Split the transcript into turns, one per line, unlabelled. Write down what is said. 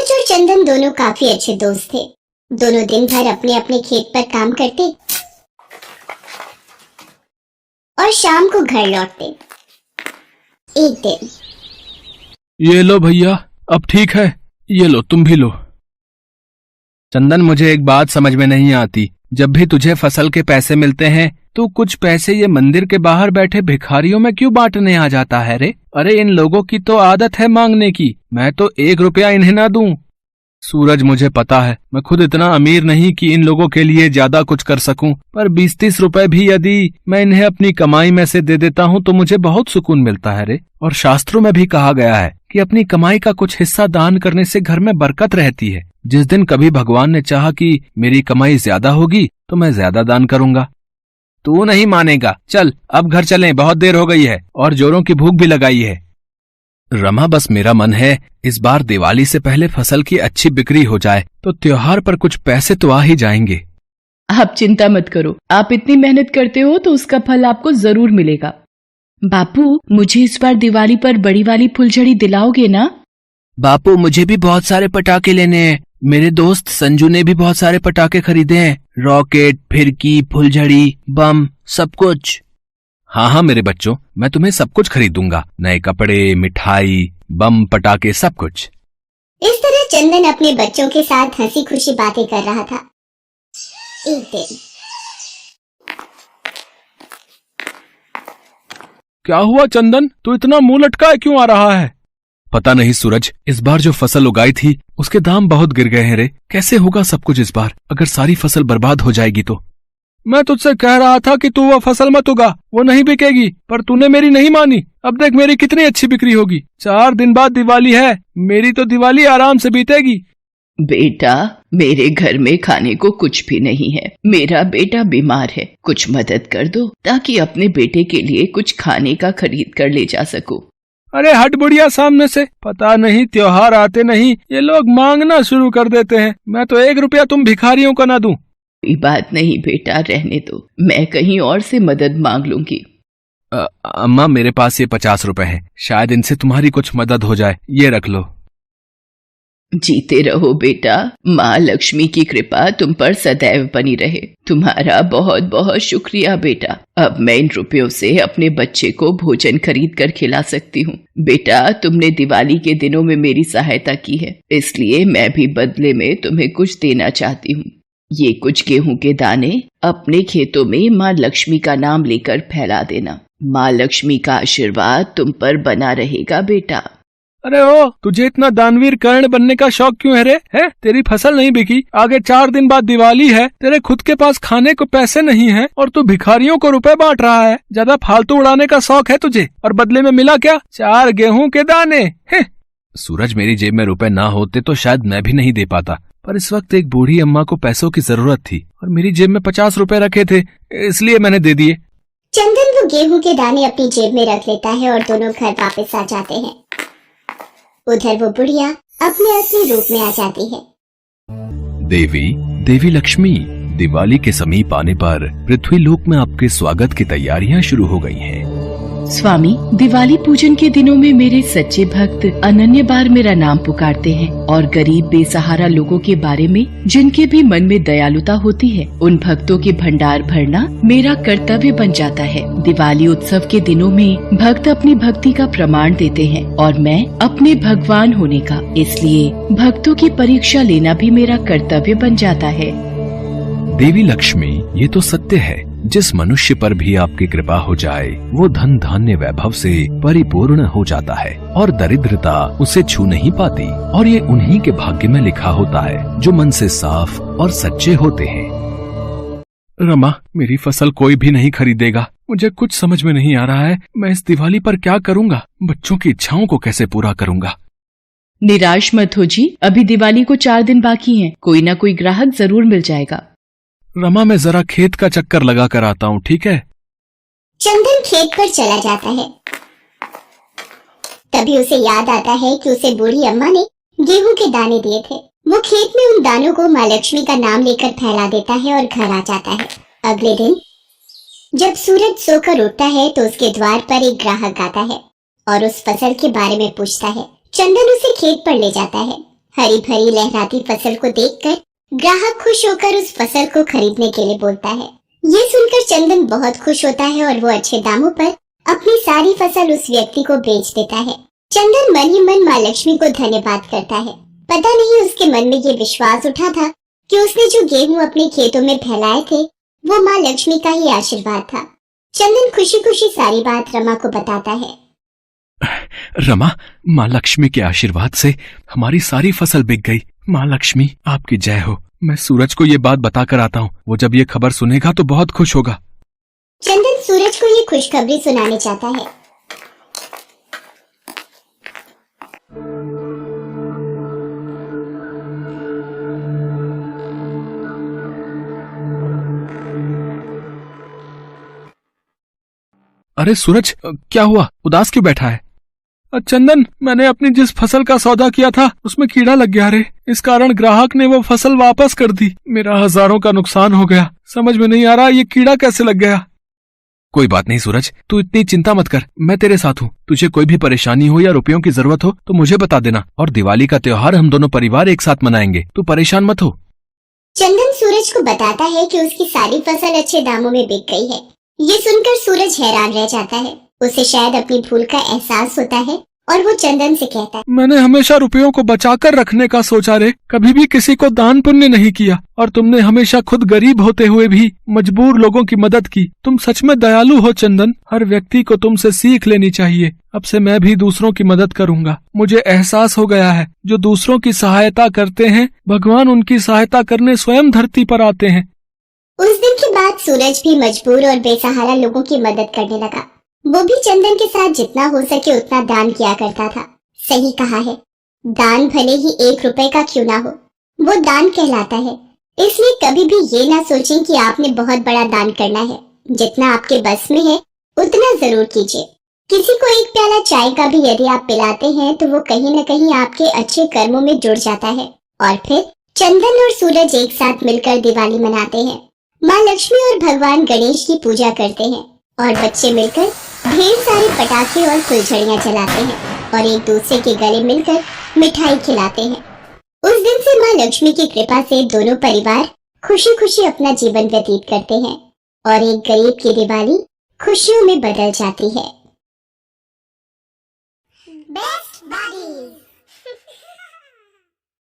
सूरज और चंदन दोनों काफी अच्छे दोस्त थे। दोनों दिन भर अपने अपने खेत पर काम करते और शाम को घर लौटते। एक दिन,
ये लो भैया, अब ठीक है, ये लो, तुम भी लो। चंदन, मुझे एक बात समझ में नहीं आती। जब भी तुझे फसल के पैसे मिलते हैं तो कुछ पैसे ये मंदिर के बाहर बैठे भिखारियों में क्यों बांटने आ जाता है रे? अरे इन लोगों की तो आदत है मांगने की, मैं तो 1 रुपया इन्हें ना दूं। सूरज, मुझे पता है मैं खुद इतना अमीर नहीं कि इन लोगों के लिए ज्यादा कुछ कर सकूं, पर 20-30 रुपए भी यदि मैं इन्हें अपनी कमाई में से दे देता हूं तो मुझे बहुत सुकून मिलता है रे। और शास्त्रों में भी कहा गया है कि अपनी कमाई का कुछ हिस्सा दान करने से घर में बरकत रहती है। जिस दिन कभी भगवान ने चाहा कि मेरी कमाई ज्यादा होगी तो मैं ज्यादा दान करूंगा। तू नहीं मानेगा, चल अब घर चलें, बहुत देर हो गई है और जोरों की भूख भी लगाई है। रमा, बस मेरा मन है इस बार दिवाली से पहले फसल की अच्छी बिक्री हो जाए तो त्योहार पर कुछ पैसे तो आ ही जाएंगे।
आप चिंता मत करो, आप इतनी मेहनत करते हो तो उसका फल आपको जरूर मिलेगा। बापू, मुझे इस बार दिवाली पर बड़ी वाली फुलझड़ी दिलाओगे ना?
बापू, मुझे भी बहुत सारे पटाखे लेने हैं। मेरे दोस्त संजू ने भी बहुत सारे पटाखे खरीदे हैं, रॉकेट, फिरकी, फुलझड़ी, बम, सब कुछ। हाँ हाँ मेरे बच्चों, मैं तुम्हें सब कुछ खरीदूंगा, नए कपड़े, मिठाई, बम, पटाखे, सब कुछ।
इस तरह चंदन अपने बच्चों के साथ हंसी खुशी बातें कर रहा था। एक दिन,
क्या हुआ चंदन, तू इतना मुंह लटकाए क्यों आ रहा है? पता नहीं सूरज, इस बार जो फसल उगाई थी उसके दाम बहुत गिर गए हैं रे। कैसे होगा सब कुछ इस बार? अगर सारी फसल बर्बाद हो जाएगी तो। मैं तुझसे कह रहा था कि तू वो फसल मत उगा, वो नहीं बिकेगी, पर तूने मेरी नहीं मानी। अब देख मेरी कितनी अच्छी बिक्री होगी। 4 दिन बाद दिवाली है, मेरी तो दिवाली आराम से बीतेगी।
बेटा, मेरे घर में खाने को कुछ भी नहीं है। मेरा बेटा बीमार है, कुछ मदद कर दो ताकि अपने बेटे के लिए कुछ खाने का खरीद कर ले जा सकूं।
अरे हट बुढ़िया सामने से, पता नहीं त्योहार आते नहीं ये लोग मांगना शुरू कर देते हैं। मैं तो 1 रुपया तुम भिखारियों को ना दूं।
कोई बात नहीं बेटा, रहने दो, मैं कहीं और से मदद मांग लूंगी।
अम्मा, मेरे पास ये 50 रुपए हैं, शायद इनसे तुम्हारी कुछ मदद हो जाए, ये रख लो।
जीते रहो बेटा, माँ लक्ष्मी की कृपा तुम पर सदैव बनी रहे। तुम्हारा बहुत बहुत शुक्रिया बेटा। अब मैं इन रुपयों से अपने बच्चे को भोजन खरीद कर खिला सकती हूँ। बेटा, तुमने दिवाली के दिनों में मेरी सहायता की है, इसलिए मैं भी बदले में तुम्हें कुछ देना चाहती हूँ। ये कुछ गेहूं के दाने अपने खेतों में माँ लक्ष्मी का नाम लेकर फैला देना। माँ लक्ष्मी का आशीर्वाद तुम पर बना रहेगा बेटा।
अरे ओ, तुझे इतना दानवीर कर्ण बनने का शौक क्यों है रे? है तेरी फसल नहीं बिकी, आगे 4 दिन बाद दिवाली है, तेरे खुद के पास खाने को पैसे नहीं है और तू भिखारियों को रुपए बांट रहा है। ज्यादा फालतू उड़ाने का शौक है तुझे, और बदले में मिला क्या? 4 गेहूं के दाने। है सूरज, मेरी जेब में रुपए ना होते तो शायद मैं भी नहीं दे पाता, पर इस वक्त एक बूढ़ी अम्मा को पैसों की जरूरत थी और मेरी जेब में 50 रुपए रखे थे, इसलिए मैंने दे दिए।
चंदन वो गेहूं के दाने अपनी जेब में रख लेता है और दोनों घर वापस आ जाते हैं। उधर वो बुढ़िया अपने असली रूप में आ जाती है।
देवी लक्ष्मी, दिवाली के समीप आने पर पृथ्वी लोक में आपके स्वागत की तैयारियां शुरू हो गई हैं।
स्वामी, दिवाली पूजन के दिनों में मेरे सच्चे भक्त अनन्य बार मेरा नाम पुकारते हैं और गरीब बेसहारा लोगों के बारे में जिनके भी मन में दयालुता होती है, उन भक्तों के भंडार भरना मेरा कर्तव्य बन जाता है। दिवाली उत्सव के दिनों में भक्त अपनी भक्ति का प्रमाण देते हैं और मैं अपने भगवान होने का, इसलिए भक्तों की परीक्षा लेना भी मेरा कर्तव्य बन जाता है।
देवी लक्ष्मी, ये तो सत्य है, जिस मनुष्य पर भी आपकी कृपा हो जाए वो धन धान्य वैभव से परिपूर्ण हो जाता है और दरिद्रता उसे छू नहीं पाती, और ये उन्हीं के भाग्य में लिखा होता है जो मन से साफ और सच्चे होते हैं। रमा, मेरी फसल कोई भी नहीं खरीदेगा। मुझे कुछ समझ में नहीं आ रहा है, मैं इस दिवाली पर क्या करूँगा? बच्चों की इच्छाओं को कैसे पूरा करूँगा?
निराश मत हो जी, अभी दिवाली को 4 दिन बाकी हैं, कोई ना कोई ग्राहक जरूर मिल जाएगा।
रमा, मैं जरा खेत का चक्कर लगा कर आता हूँ, ठीक है?
चंदन खेत पर चला जाता है। तभी उसे याद आता है कि उसे बूढ़ी अम्मा ने गेहूं के दाने दिए थे। वो खेत में उन दानों को माँ लक्ष्मी का नाम लेकर फैला देता है और घर आ जाता है। अगले दिन जब सूरज सोकर उठता है तो उसके द्वार पर एक ग्राहक आता है और उस फसल के बारे में पूछता है। चंदन उसे खेत पर ले जाता है। हरी भरी लहराती फसल को देखकर ग्राहक खुश होकर उस फसल को खरीदने के लिए बोलता है। ये सुनकर चंदन बहुत खुश होता है और वो अच्छे दामों पर अपनी सारी फसल उस व्यक्ति को बेच देता है। चंदन मन ही मन माँ लक्ष्मी को धन्यवाद करता है। पता नहीं उसके मन में ये विश्वास उठा था कि उसने जो गेहूं अपने खेतों में फैलाए थे वो माँ लक्ष्मी का ही आशीर्वाद था। चंदन खुशी खुशी सारी बात रमा को बताता है।
रमा, माँ लक्ष्मी के आशीर्वाद से हमारी सारी फसल बिक गई। माँ लक्ष्मी आपकी जय हो। मैं सूरज को ये बात बताकर आता हूँ, वो जब ये खबर सुनेगा तो बहुत खुश होगा।
चंदन सूरज को ये खुशखबरी सुनाने चाहता है।
अरे सूरज, क्या हुआ? उदास क्यों बैठा है? चंदन, मैंने अपनी जिस फसल का सौदा किया था उसमें कीड़ा लग गया रे। इस कारण ग्राहक ने वो फसल वापस कर दी। मेरा हजारों का नुकसान हो गया। समझ में नहीं आ रहा ये कीड़ा कैसे लग गया। कोई बात नहीं सूरज, तू इतनी चिंता मत कर, मैं तेरे साथ हूँ। तुझे कोई भी परेशानी हो या रुपयों की जरूरत हो तो मुझे बता देना, और दिवाली का त्योहार हम दोनों परिवार एक साथ मनाएंगे। तू परेशान मत हो।
चंदन सूरज को बताता है कि उसकी सारी फसल अच्छे दामों में बिक गई है। ये सुनकर सूरज हैरान रह जाता है। उसे शायद अपनी भूल का एहसास होता है और वो चंदन से कहता है,
मैंने हमेशा रुपयों को बचाकर रखने का सोचा रे, कभी भी किसी को दान पुण्य नहीं किया। और तुमने हमेशा खुद गरीब होते हुए भी मजबूर लोगों की मदद की। तुम सच में दयालु हो चंदन। हर व्यक्ति को तुमसे सीख लेनी चाहिए। अब से मैं भी दूसरों की मदद करूंगा। मुझे एहसास हो गया है, जो दूसरों की सहायता करते हैं भगवान उनकी सहायता करने स्वयं धरती पर आते हैं।
उस दिन के बाद सूरज भी मजबूर और बेसहारा लोगों की मदद करने लगा। वो भी चंदन के साथ जितना हो सके उतना दान किया करता था। सही कहा है, दान भले ही 1 रुपए का क्यों ना हो, वो दान कहलाता है। इसलिए कभी भी ये ना सोचें कि आपने बहुत बड़ा दान करना है। जितना आपके बस में है उतना जरूर कीजिए। किसी को एक प्याला चाय का भी यदि आप पिलाते हैं तो वो कहीं न कहीं आपके अच्छे कर्मों में जुड़ जाता है। और फिर चंदन और सूरज एक साथ मिलकर दिवाली मनाते हैं। माँ लक्ष्मी और भगवान गणेश की पूजा करते हैं और बच्चे मिलकर ढेर सारे पटाखे और फुलझड़ियाँ जलाते हैं और एक दूसरे के गले मिलकर मिठाई खिलाते हैं। उस दिन से माँ लक्ष्मी की कृपा से दोनों परिवार खुशी खुशी अपना जीवन व्यतीत करते हैं और एक गरीब की दिवाली खुशियों में बदल जाती है। बेस्ट